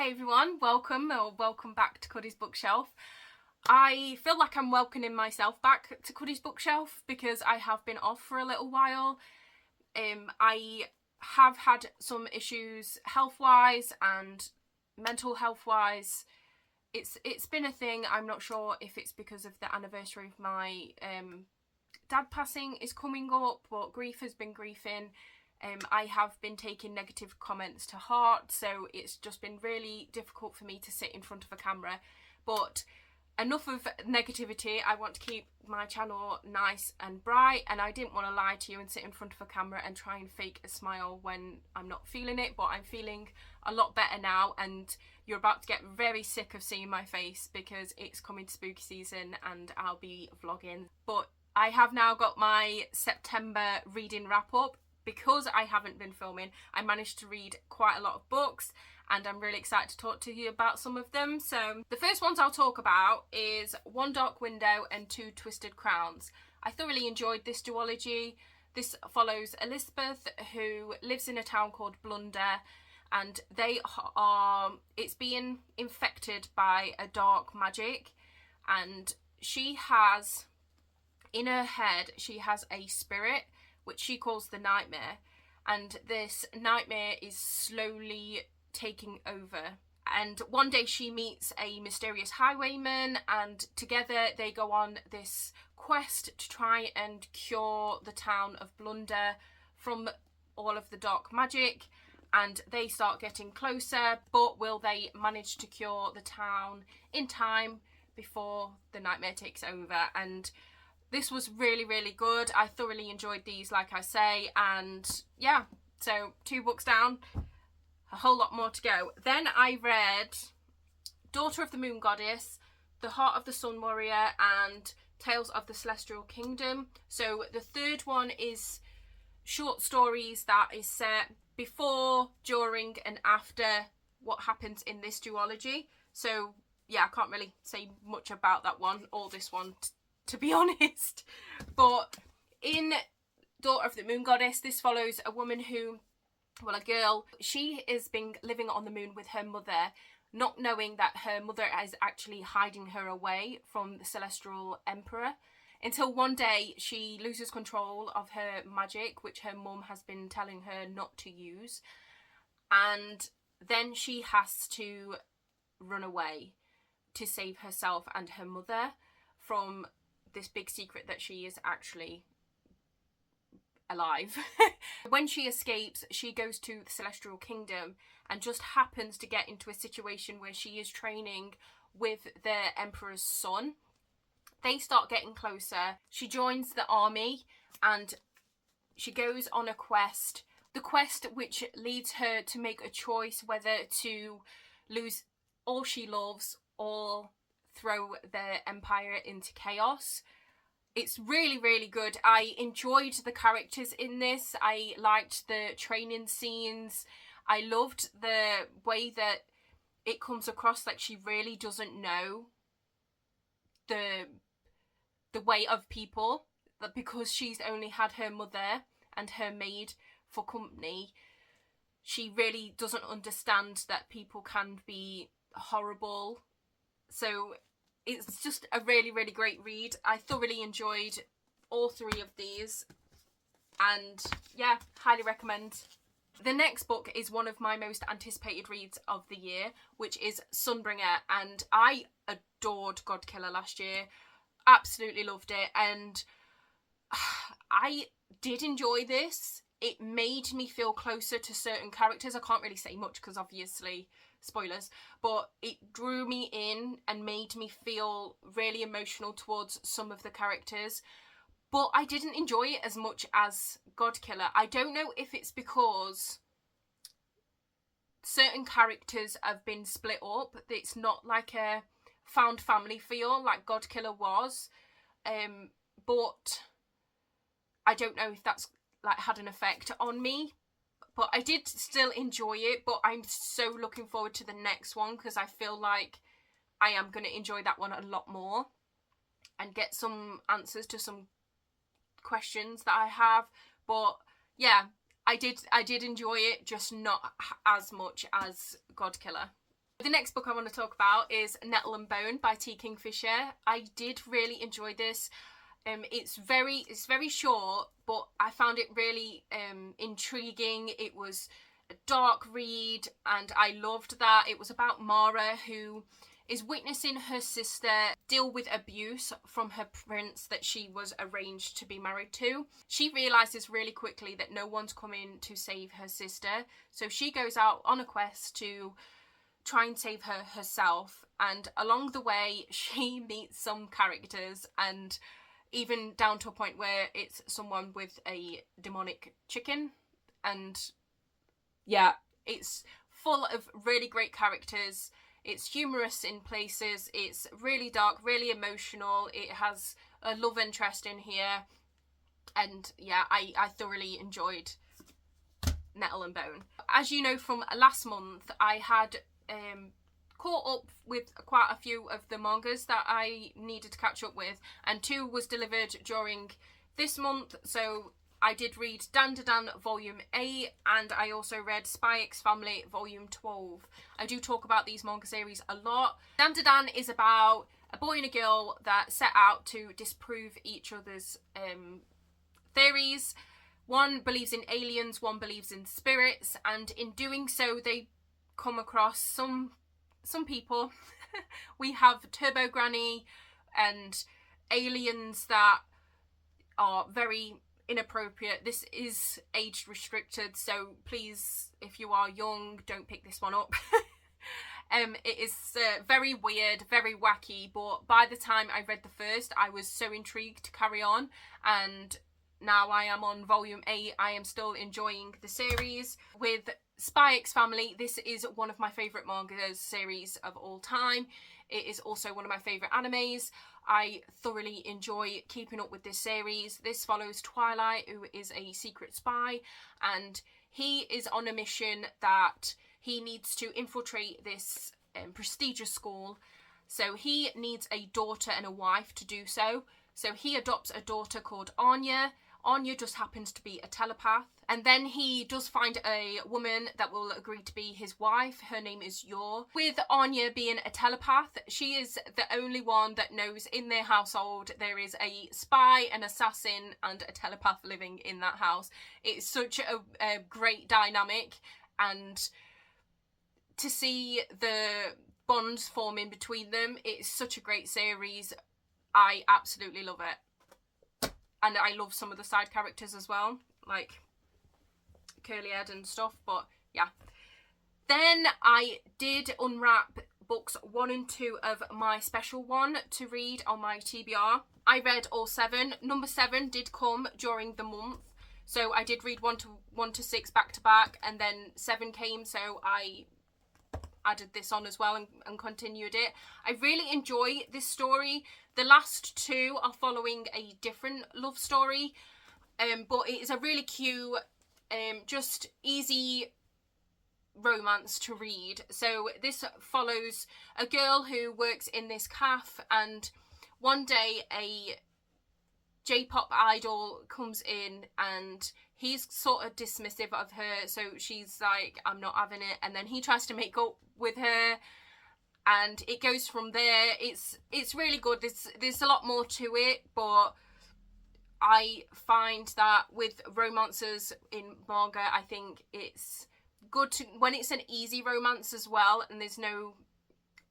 Hey everyone, welcome back to Cuddy's Bookshelf. I feel like I'm welcoming myself back to Cuddy's Bookshelf because I have been off for a little while. I have had some issues health-wise and mental health-wise. It's been a thing. I'm not sure if it's because of the anniversary of my dad passing is coming up, but grief has been griefing. I have been taking negative comments to heart, so it's just been really difficult for me to sit in front of a camera. But enough of negativity. I want to keep my channel nice and bright, and I didn't want to lie to you and sit in front of a camera and try and fake a smile when I'm not feeling it, but I'm feeling a lot better now, and you're about to get very sick of seeing my face because it's coming to spooky season and I'll be vlogging. But I have now got my September reading wrap up. Because I haven't been filming, I managed to read quite a lot of books and I'm really excited to talk to you about some of them. So the first ones I'll talk about is One Dark Window and Two Twisted Crowns. I thoroughly enjoyed this duology. This follows Elizabeth, who lives in a town called Blunder, and it's being infected by a dark magic, and she has, in her head, she has a spirit which she calls the nightmare, and this nightmare is slowly taking over. And one day she meets a mysterious highwayman, and together they go on this quest to try and cure the town of Blunder from all of the dark magic, and they start getting closer. But will they manage to cure the town in time before the nightmare takes over? And this was really, really good. I thoroughly enjoyed these, like I say, and yeah, so 2 books down, a whole lot more to go. Then I read Daughter of the Moon Goddess, The Heart of the Sun Warrior, and Tales of the Celestial Kingdom. So the third one is short stories that is set before, during, and after what happens in this duology. So yeah, I can't really say much about that one or this one, to be honest. But in Daughter of the Moon Goddess, this follows a woman who, well, a girl, she has been living on the moon with her mother, not knowing that her mother is actually hiding her away from the Celestial Emperor, until one day she loses control of her magic, which her mum has been telling her not to use, and then she has to run away to save herself and her mother from this big secret that she is actually alive. When she escapes, she goes to the Celestial Kingdom and just happens to get into a situation where she is training with the Emperor's son. They start getting closer. She joins the army and she goes on a quest. The quest which leads her to make a choice whether to lose all she loves or throw the empire into chaos. It's really, really good. I enjoyed the characters in this. I liked the training scenes. I loved the way that it comes across like she really doesn't know the way of people, that because she's only had her mother and her maid for company, she really doesn't understand that people can be horrible. So it's just a really, really great read. I thoroughly enjoyed all 3 of these, and yeah, highly recommend. The next book is one of my most anticipated reads of the year, which is Sunbringer, and I adored Godkiller last year. Absolutely loved it, and I did enjoy this. It made me feel closer to certain characters. I can't really say much because obviously spoilers, but it drew me in and made me feel really emotional towards some of the characters, but I didn't enjoy it as much as Godkiller. I don't know if it's because certain characters have been split up. It's not like a found family feel like Godkiller was, but I don't know if that's like had an effect on me. But I did still enjoy it, but I'm so looking forward to the next one because I feel like I am going to enjoy that one a lot more and get some answers to some questions that I have. But yeah, I did enjoy it, just not as much as Godkiller. The next book I want to talk about is Nettle and Bone by T. Kingfisher. I did really enjoy this. It's very short, but I found it really intriguing. It was a dark read, and I loved that. It was about Mara, who is witnessing her sister deal with abuse from her prince that she was arranged to be married to. She realises really quickly that no one's coming to save her sister, so she goes out on a quest to try and save her herself, and along the way she meets some characters, and even down to a point where it's someone with a demonic chicken, and yeah, it's full of really great characters. It's humorous in places, it's really dark, really emotional, it has a love interest in here, and yeah, I thoroughly enjoyed Nettle and Bone. As you know from last month, I had caught up with quite a few of the mangas that I needed to catch up with, and 2 was delivered during this month, so I did read Dandadan Volume 8, and I also read Spy X Family Volume 12. I do talk about these manga series a lot. Dandadan is about a boy and a girl that set out to disprove each other's theories. One believes in aliens, one believes in spirits, and in doing so they come across some people. We have Turbo Granny and aliens that are very inappropriate. This is age restricted, so please, if you are young, don't pick this one up. It is very weird, very wacky, but by the time I read the first, I was so intrigued to carry on, and now I am on Volume 8. I am still enjoying the series. With Spy X Family, this is one of my favourite manga series of all time. It is also one of my favourite animes. I thoroughly enjoy keeping up with this series. This follows Twilight, who is a secret spy, and he is on a mission that he needs to infiltrate this prestigious school. So he needs a daughter and a wife to do so. So he adopts a daughter called Anya. Anya just happens to be a telepath. And then he does find a woman that will agree to be his wife. Her name is Yor. With Anya being a telepath, she is the only one that knows in their household there is a spy, an assassin, and a telepath living in that house. It's such a great dynamic, and to see the bonds forming between them, it's such a great series. I absolutely love it. And I love some of the side characters as well, like Curly Head and stuff, but yeah. Then I did unwrap books 1 and 2 of my special one to read on my TBR. I read all 7. Number 7 did come during the month, so I did read 1 to 6 back to back, and then 7 came, so I added this on as well and continued it. I really enjoy this story. The last 2 are following a different love story, but it is a really cute, just easy romance to read. So this follows a girl who works in this cafe, and one day a J-pop idol comes in and he's sort of dismissive of her, so she's like, I'm not having it, and then he tries to make up with her, and it goes from there. It's really good. There's a lot more to it, but I find that with romances in manga, I think it's good to, when it's an easy romance as well and there's no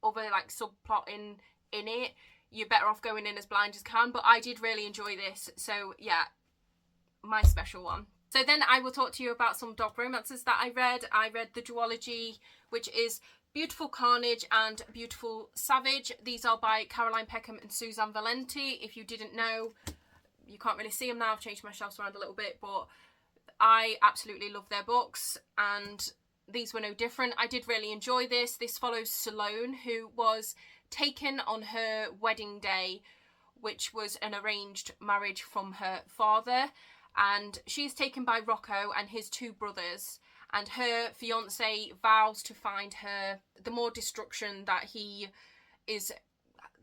other like subplot in it, you're better off going in as blind as can. But I did really enjoy this, so yeah, my special one. So then I will talk to you about some dog romances that I read. I read the duology, which is Beautiful Carnage and Beautiful Savage. These are by Caroline Peckham and Suzanne Valenti. If you didn't know, you can't really see them now. I've changed my shelves around a little bit, but I absolutely love their books, and these were no different. I did really enjoy this. This follows Sloane, who was taken on her wedding day, which was an arranged marriage from her father, and she's taken by Rocco and his 2 brothers, and her fiance vows to find her. The more destruction that he is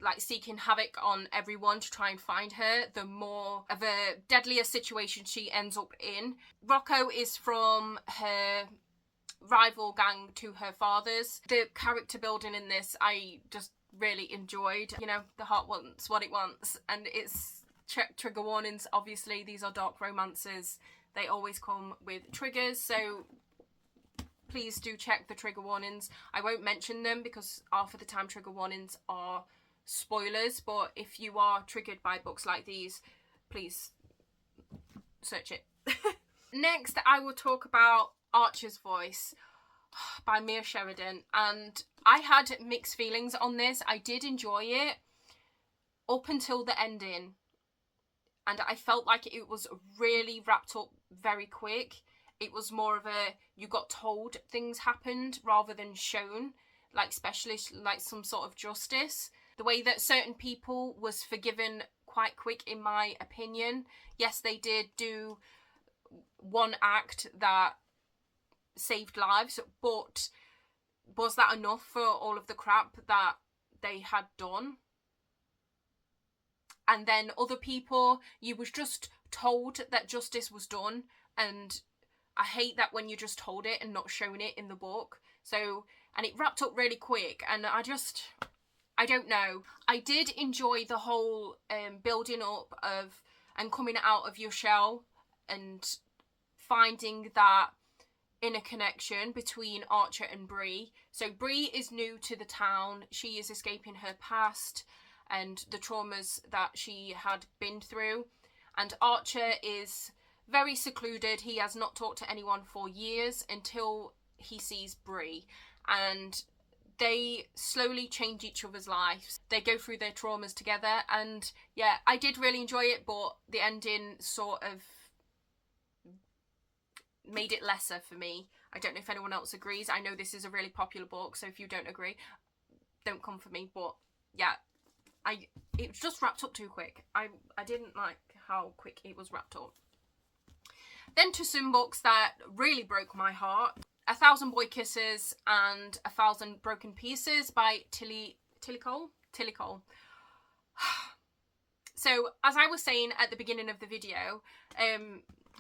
like seeking havoc on everyone to try and find her, the more of a deadlier situation she ends up in. Rocco is from her rival gang to her father's. The character building in this I just really enjoyed. You know, the heart wants what it wants, and it's trigger warnings. Obviously, these are dark romances. They always come with triggers, so please do check the trigger warnings. I won't mention them because half of the time trigger warnings are spoilers, but if you are triggered by books like these, please search it. Next, I will talk about Archer's Voice by Mia Sheridan, and I had mixed feelings on this. I did enjoy it up until the ending, and I felt like it was really wrapped up very quick. It was more of a, you got told things happened rather than shown, like specialist, like some sort of justice. The way that certain people was forgiven quite quick, in my opinion. Yes, they did do one act that saved lives, but was that enough for all of the crap that they had done? And then other people, you was just told that justice was done, and I hate that when you're just told it and not shown it in the book. So, and it wrapped up really quick, and I don't know. I did enjoy the whole building up of and coming out of your shell and finding that inner connection between Archer and Bree. So Bree is new to the town. She is escaping her past and the traumas that she had been through. And Archer is very secluded. He has not talked to anyone for years until he sees Bree. And they slowly change each other's lives. They go through their traumas together. And yeah, I did really enjoy it, but the ending sort of made it lesser for me. I don't know if anyone else agrees. I know this is a really popular book, so if you don't agree, don't come for me. But yeah, it was just wrapped up too quick. I didn't like how quick it was wrapped up. Then to some books that really broke my heart. 1,000 Boy Kisses and 1,000 Broken Pieces by Tilly Cole. So, as I was saying at the beginning of the video,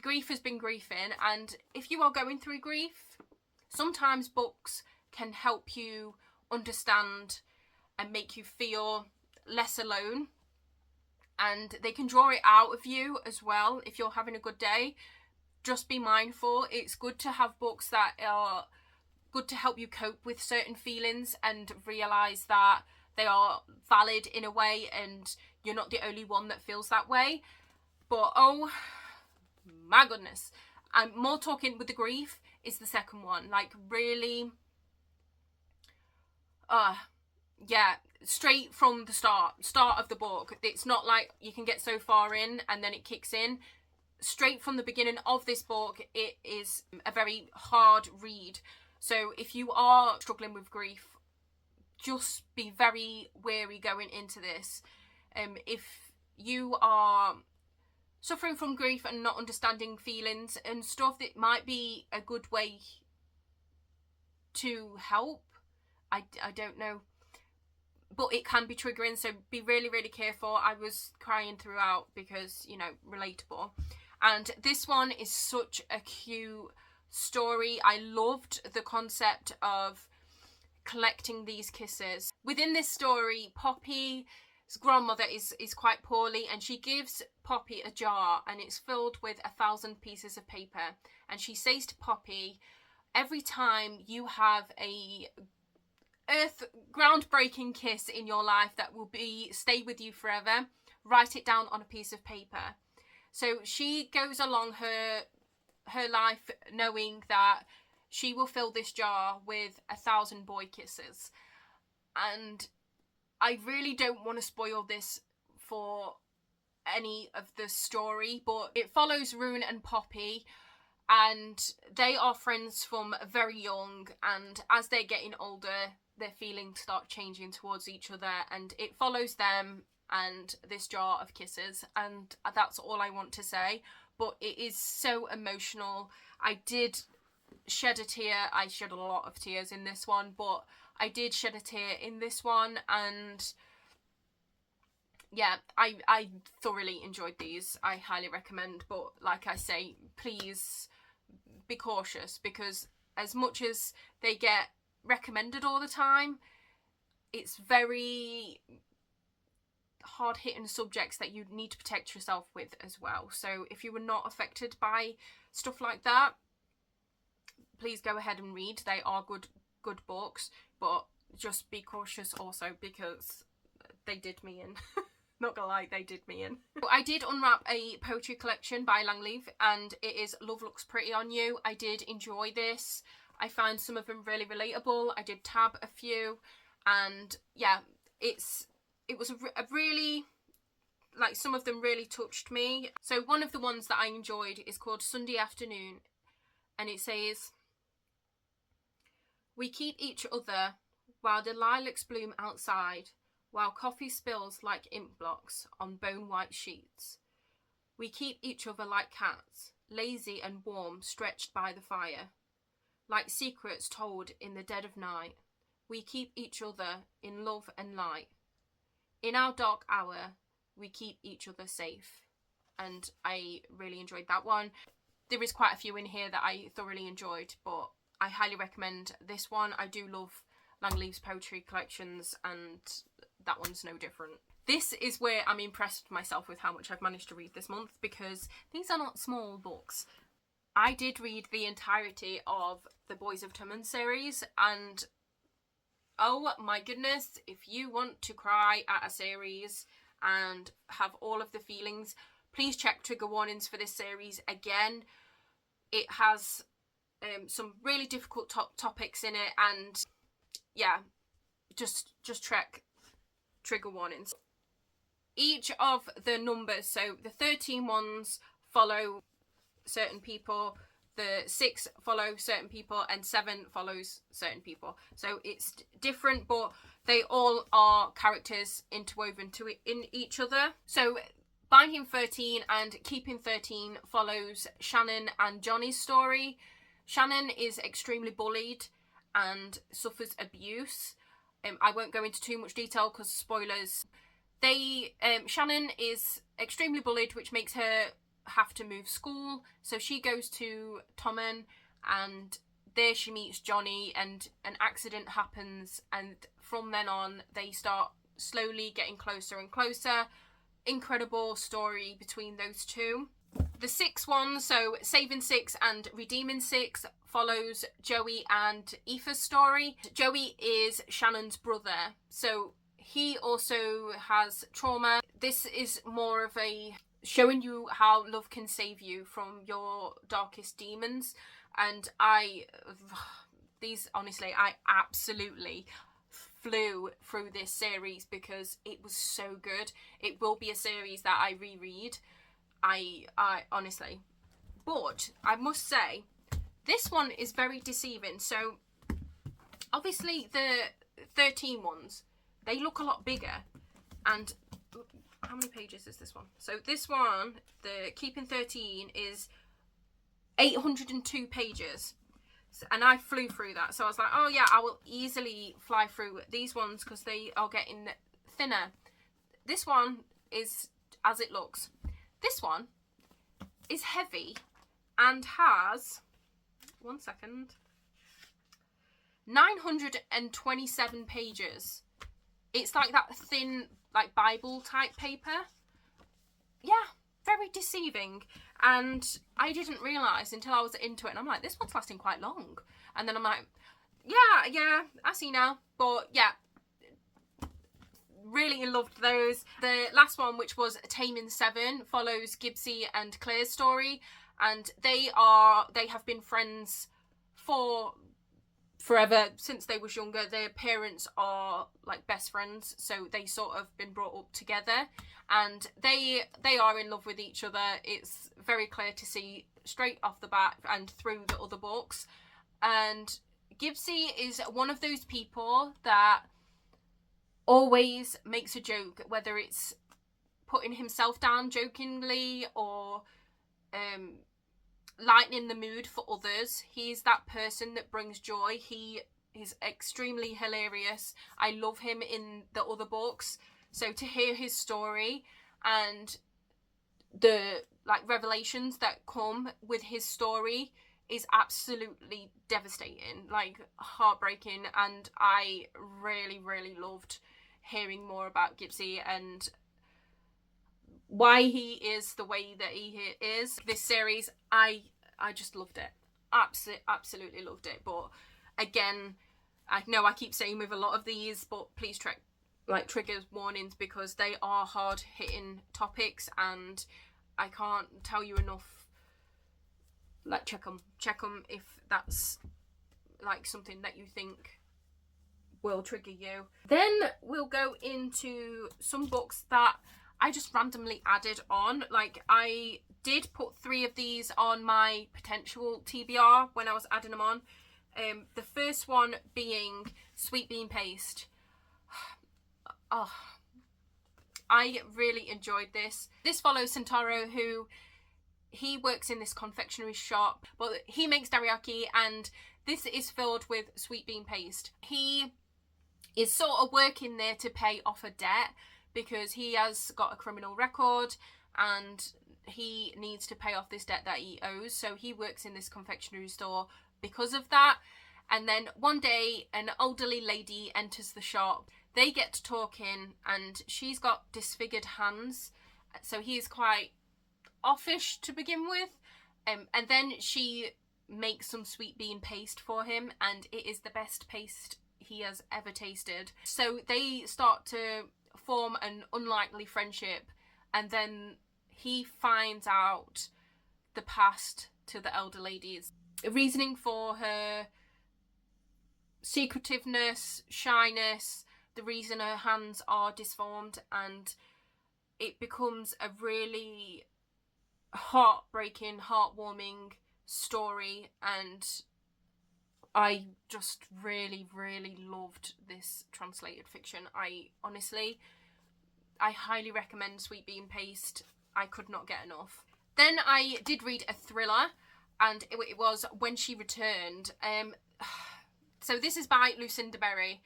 grief has been griefing, and if you are going through grief, sometimes books can help you understand and make you feel less alone, and they can draw it out of you as well if you're having a good day. Just be mindful. It's good to have books that are good to help you cope with certain feelings and realise that they are valid in a way and you're not the only one that feels that way. But oh my goodness, I'm more talking with the grief is the second one. Like really, yeah, straight from the start of the book. It's not like you can get so far in and then it kicks in. Straight from the beginning of this book, it is a very hard read. So if you are struggling with grief, just be very wary going into this. If you are suffering from grief and not understanding feelings and stuff, that might be a good way to help. I don't know, but it can be triggering, so be really, really careful. I was crying throughout because, you know, relatable. And this one is such a cute story. I loved the concept of collecting these kisses. Within this story, Poppy's grandmother is quite poorly, and she gives Poppy a jar, and it's filled with 1,000 pieces of paper. And she says to Poppy, every time you have a groundbreaking kiss in your life that will stay with you forever, write it down on a piece of paper. So she goes along her life knowing that she will fill this jar with 1,000 boy kisses. And I really don't want to spoil this for any of the story, but it follows Rune and Poppy, and they are friends from very young, and as they're getting older, their feelings start changing towards each other, and it follows them and this jar of kisses, and that's all I want to say. But it is so emotional. I did shed a tear. I shed a lot of tears in this one, but I did shed a tear in this one, and yeah, I thoroughly enjoyed these. I highly recommend, but like I say, please be cautious, because as much as they get recommended all the time, it's very hard-hitting subjects that you need to protect yourself with as well. So if you were not affected by stuff like that, please go ahead and read. They are good books, but just be cautious also, because they did me in. Not gonna lie, they did me in. I did unwrap a poetry collection by Langleaf, and it is Love Looks Pretty on You. I did enjoy this. I found some of them really relatable. I did tab a few, and yeah, it was a really, like, some of them really touched me. So one of the ones that I enjoyed is called Sunday Afternoon, and it says, "We keep each other while the lilacs bloom outside, while coffee spills like ink blocks on bone-white sheets. We keep each other like cats, lazy and warm, stretched by the fire. Like secrets told in the dead of night, we keep each other in love and light. In our dark hour, we keep each other safe." And I really enjoyed that one. There is quite a few in here that I thoroughly enjoyed, but I highly recommend this one. I do love Langleaf's poetry collections, and that one's no different. This is where I'm impressed with myself with how much I've managed to read this month, because these are not small books. I did read the entirety of the Boys of Tummen series, and oh my goodness, if you want to cry at a series and have all of the feelings, please check trigger warnings for this series. Again, it has some really difficult topics in it, and yeah, just check trigger warnings. Each of the numbers, so the 13 ones follow certain people, the 6 follow certain people, and 7 follows certain people. So it's different, but they all are characters interwoven in each other. So Binding 13 and Keeping 13 follows Shannon and Johnny's story. Shannon is extremely bullied and suffers abuse. I won't go into too much detail because spoilers. Shannon is extremely bullied, which makes her have to move school. So she goes to Tommen, and there she meets Johnny, and an accident happens, and from then on they start slowly getting closer and closer. Incredible story between those two. The 6 one, so Saving 6 and Redeeming 6, follows Joey and Aoife's story. Joey is Shannon's brother, so he also has trauma. This is more of a showing you how love can save you from your darkest demons, and honestly, I absolutely flew through this series because it was so good. It will be a series that I reread. I honestly, but I must say, this one is very deceiving. So obviously the 13 ones, they look a lot bigger, and how many pages is this one? So this one, the Keeping 13, is 802 pages, and I flew through that. So I was like, oh yeah, I will easily fly through these ones because they are getting thinner. This one is as it looks. This one is heavy and has, 927 pages. It's like that thin, like Bible type paper. Yeah, very deceiving. And I didn't realise until I was into it, and I'm like, this one's lasting quite long. And then I'm like, yeah, I see now. But yeah, really loved those. The last one, which was Taming 7, follows Gibbsy and Claire's story, and they have been friends for forever, since they was younger. Their parents are like best friends, so they sort of been brought up together, and they are in love with each other. It's very clear to see straight off the bat and through the other books. And Gibbsy is one of those people that always makes a joke, whether it's putting himself down jokingly or lightening the mood for others. He's that person that brings joy. He is extremely hilarious. I love him in the other books. So to hear his story and the like revelations that come with his story is absolutely devastating, like heartbreaking, and I really, really loved hearing more about Gypsy and why he is the way that he is. This series, I just loved it. Absolutely loved it. But again, I know I keep saying with a lot of these, but please trigger warnings, because they are hard hitting topics, and I can't tell you enough. Like, check them if that's like something that you think will trigger you. Then we'll go into some books that I just randomly added on. Like, I did put 3 of these on my potential TBR when I was adding them on. The first one being Sweet Bean Paste. Oh, I really enjoyed this. This follows Sentaro, who he works in this confectionery shop, but he makes teriyaki, and this is filled with sweet bean paste. He is sort of working there to pay off a debt, because he has got a criminal record and he needs to pay off this debt that he owes. So he works in this confectionery store because of that. And then one day an elderly lady enters the shop. They get to talking, and she's got disfigured hands, so he's quite offish to begin with. And then she makes some sweet bean paste for him, and it is the best paste he has ever tasted. So they start to form an unlikely friendship, and then he finds out the past to the elder lady's reasoning for her secretiveness, shyness, the reason her hands are disformed, and it becomes a really heartbreaking, heartwarming story. And I just really, really loved this translated fiction. I highly recommend Sweet Bean Paste. I could not get enough. Then I did read a thriller, and it was When She Returned. So this is by Lucinda Berry.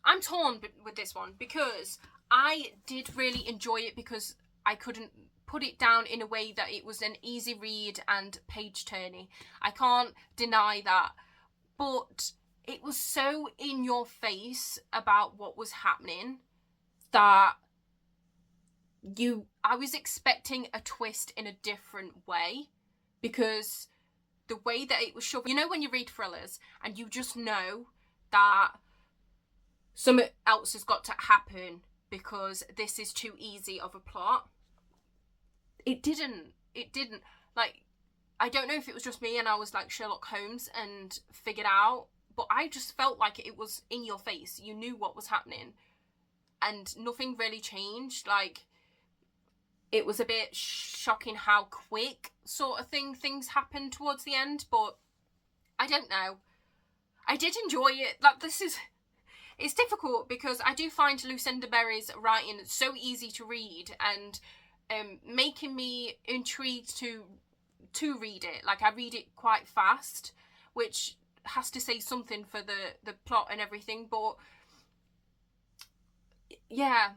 I'm torn with this one, because I did really enjoy it, because I couldn't put it down in a way that it was an easy read and page turny. I can't deny that. But it was so in your face about what was happening that I was expecting a twist in a different way, because the way that it was shoved, you know, when you read thrillers and you just know that something else has got to happen because this is too easy of a plot. It didn't. Like, I don't know if it was just me and I was like Sherlock Holmes and figured out, but I just felt like it was in your face. You knew what was happening and nothing really changed. Like, it was a bit shocking how quick sort of things happened towards the end, but I don't know. I did enjoy it. Like, it's difficult, because I do find Lucinda Berry's writing so easy to read, and making me intrigued to read it. Like, I read it quite fast, which has to say something for the plot and everything. But yeah,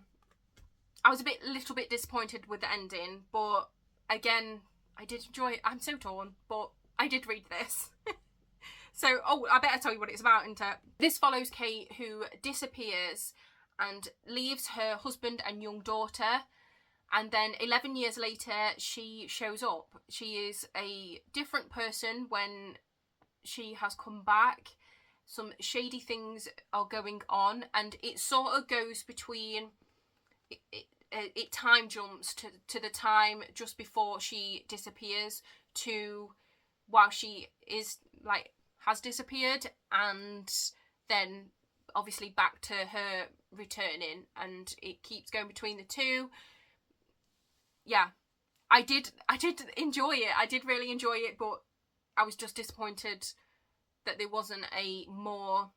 I was a little bit disappointed with the ending, but again, I did enjoy it. I'm so torn, but I did read this. So, I better tell you what it's about, isn't it? This follows Kate, who disappears and leaves her husband and young daughter. And then 11 years later, she shows up. She is a different person when she has come back. Some shady things are going on, and it sort of goes between... It time jumps to the time just before she disappears to while she is, like, has disappeared, and then obviously back to her returning, and it keeps going between the two. Yeah, I did enjoy it. I did really enjoy it, but I was just disappointed that there wasn't a more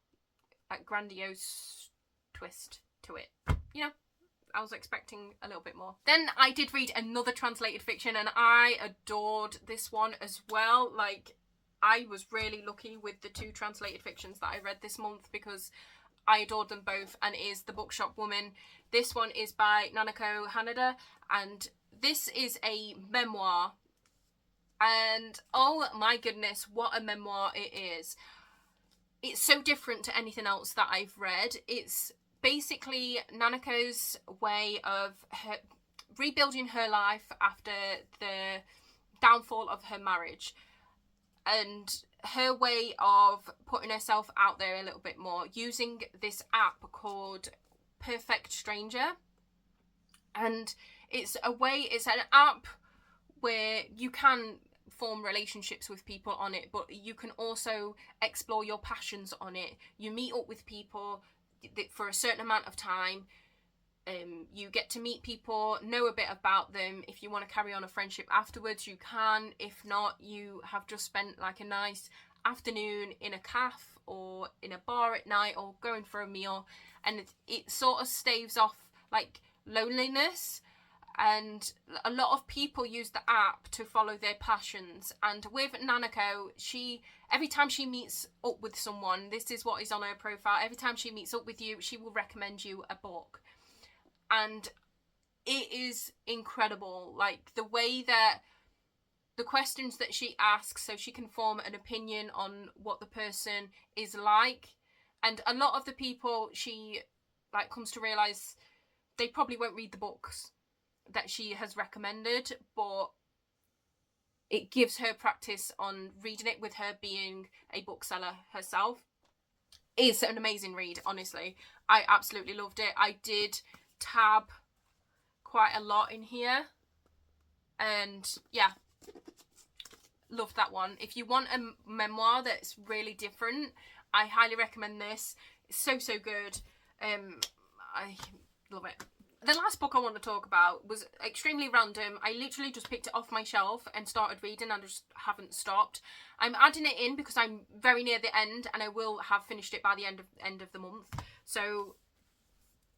grandiose twist to it. You know, I was expecting a little bit more. Then I did read another translated fiction, and I adored this one as well. Like, I was really lucky with the 2 translated fictions that I read this month, because I adored them both, and it is The Bookshop Woman. This one is by Nanako Hanada, and this is a memoir And oh my goodness, what a memoir it is. It's so different to anything else that I've read. It's basically Nanako's way of rebuilding her life after the downfall of her marriage, and her way of putting herself out there a little bit more using this app called Perfect Stranger. And it's an app where you can form relationships with people on it, but you can also explore your passions on it. You meet up with people for a certain amount of time. You get to meet people, know a bit about them. If you want to carry on a friendship afterwards, you can. If not, you have just spent like a nice afternoon in a cafe or in a bar at night or going for a meal, and it sort of staves off like loneliness. And a lot of people use the app to follow their passions. And with Nanako, every time she meets up with someone, this is what is on her profile, every time she meets up with you, she will recommend you a book. And it is incredible, like the way that the questions that she asks, so she can form an opinion on what the person is like. And a lot of the people she like comes to realise they probably won't read the books that she has recommended, but it gives her practice on reading it with her being a bookseller herself. It's an amazing read, honestly. I absolutely loved it. I did tab quite a lot in here, and yeah, loved that one. If you want a memoir that's really different, I highly recommend this. It's so good. I love it. The last book I want to talk about was extremely random. I literally just picked it off my shelf and started reading, and I just haven't stopped. I'm adding it in because I'm very near the end, and I will have finished it by the end of the month. So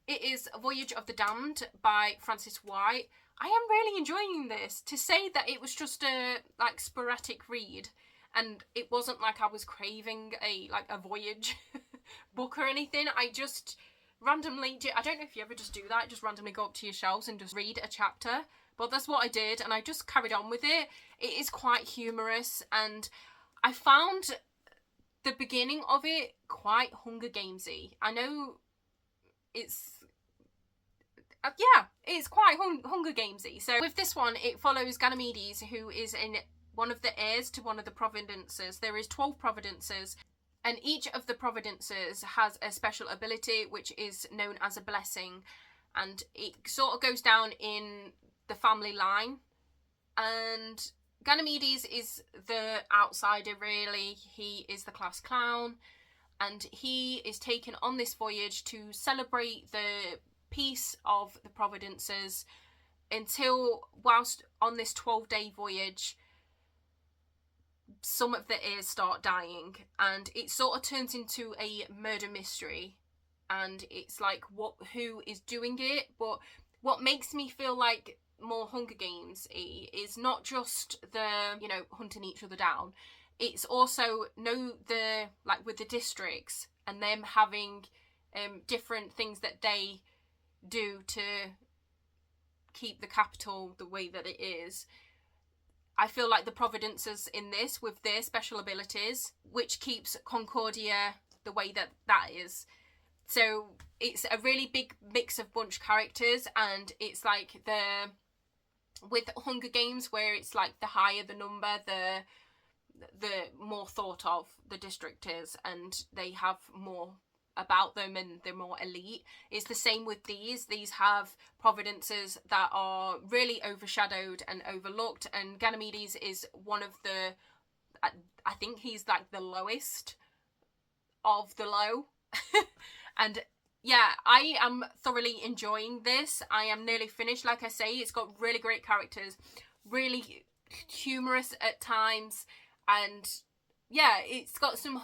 it is Voyage of the Damned by Frances White. I am really enjoying this. To say that it was just a like sporadic read, and it wasn't like I was craving a voyage book or anything. I just randomly I don't know if you ever just do that, just randomly go up to your shelves and just read a chapter, but that's what I did, and I just carried on with it. It is quite humorous, and I found the beginning of it quite Hunger Gamesy. I know it's it's quite Hunger Gamesy. So with this one, it follows Ganymedes, who is one of the heirs to one of the providences. There is 12 providences, and each of the providences has a special ability which is known as a blessing, and it sort of goes down in the family line. And Ganymedes is the outsider, really. He is the class clown, and he is taken on this voyage to celebrate the peace of the providences until, whilst on this 12-day voyage, some of the heirs start dying, and it sort of turns into a murder mystery, and it's like who is doing it. But what makes me feel like more Hunger Games is not just the hunting each other down. It's also with the districts and them having different things that they do to keep the capital the way that it is. I feel like the providences in this with their special abilities, which keeps Concordia the way that is. So it's a really big mix of bunch characters, and it's like with Hunger Games, where it's like the higher the number, the more thought of the district is, and they have more about them and they're more elite. It's the same with these. These have providences that are really overshadowed and overlooked, and Ganymedes is one of the, I think he's like the lowest of the low. And yeah, I am thoroughly enjoying this. I am nearly finished. Like I say, it's got really great characters, really humorous at times, and yeah, it's got some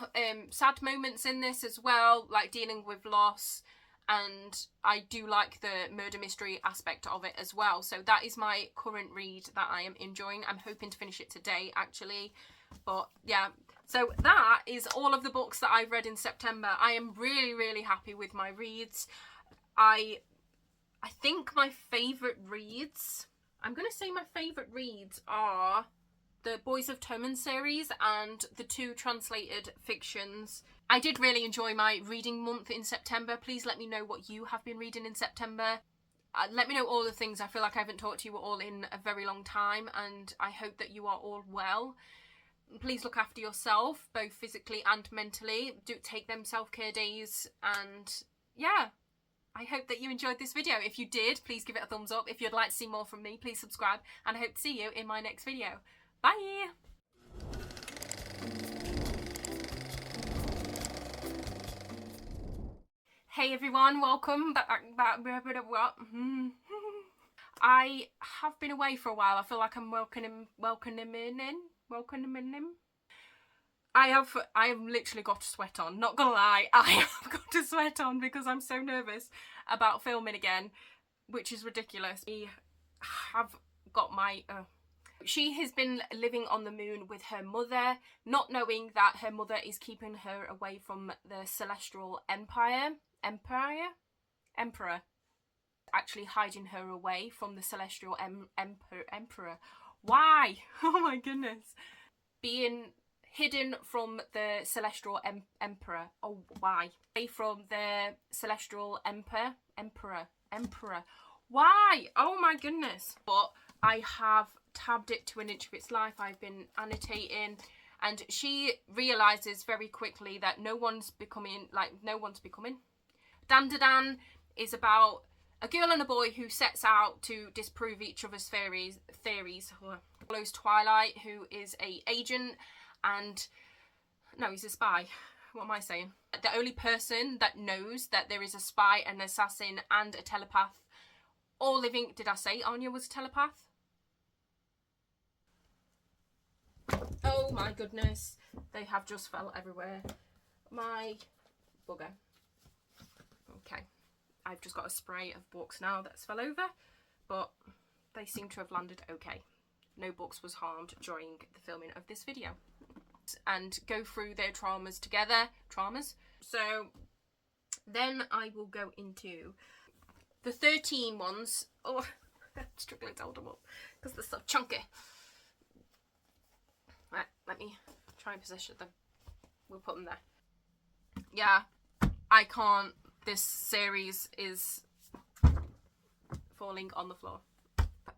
sad moments in this as well, like dealing with loss, and I do like the murder mystery aspect of it as well. So that is my current read that I am enjoying. I'm hoping to finish it today, actually. But yeah, so that is all of the books that I've read in September. I am really, really happy with my reads. I think my favourite reads, I'm going to say my favourite reads are the Boys of Tommen series and the 2 translated fictions. I did really enjoy my reading month in September. Please let me know what you have been reading in September. Let me know all the things. I feel like I haven't talked to you all in a very long time, and I hope that you are all well. Please look after yourself, both physically and mentally. Do take them self-care days, and yeah, I hope that you enjoyed this video. If you did, please give it a thumbs up. If you'd like to see more from me, please subscribe, and I hope to see you in my next video. Bye! Hey everyone, welcome back. I have been away for a while. I feel like I'm welcoming him. I have literally got a sweat on. Not gonna lie, I have got a sweat on because I'm so nervous about filming again, which is ridiculous. We have got my... She has been living on the moon with her mother, not knowing that her mother is keeping her away from the Celestial Emperor, actually hiding her away from the Celestial Emperor. Why? Oh my goodness. Being hidden from the Celestial Emperor. Oh, why? Away from the Celestial Emperor. Why? Oh my goodness. But I have tabbed it to an inch of its life. I've been annotating, and she realizes very quickly that no one's becoming. Dandadan is about a girl and a boy who sets out to disprove each other's theories. Follows Twilight, who is a agent, and no, he's a spy. What am I saying? The only person that knows that there is a spy, an assassin, and a telepath all living. Did I say Anya was a telepath? Oh my goodness, they have just fell everywhere. My bugger. Okay, I've just got a spray of books now that's fell over, but they seem to have landed okay. No books was harmed during the filming of this video. And go through their traumas together. So then I will go into the 13 ones. Oh, I'm struggling to hold them up because they're so chunky. Right, let me try and position them. We'll put them there. Yeah, I can't. This series is falling on the floor.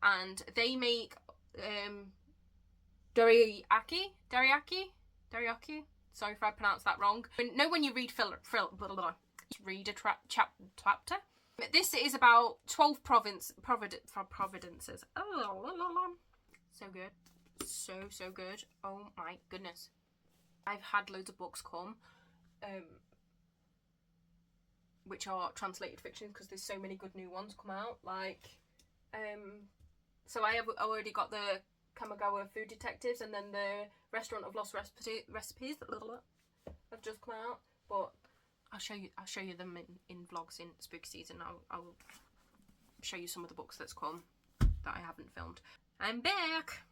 And they make teriyaki. Sorry if I pronounced that wrong. When you read read a chapter. This is about 12 providences. Oh, so good. So good. Oh my goodness. I've had loads of books come which are translated fictions because there's so many good new ones come out, like so I have already got the Kamigawa Food Detectives, and then the Restaurant of Lost Recipes have just come out, but I'll show you them in vlogs in spooky season. I'll show you some of the books that's come that I haven't filmed. I'm back.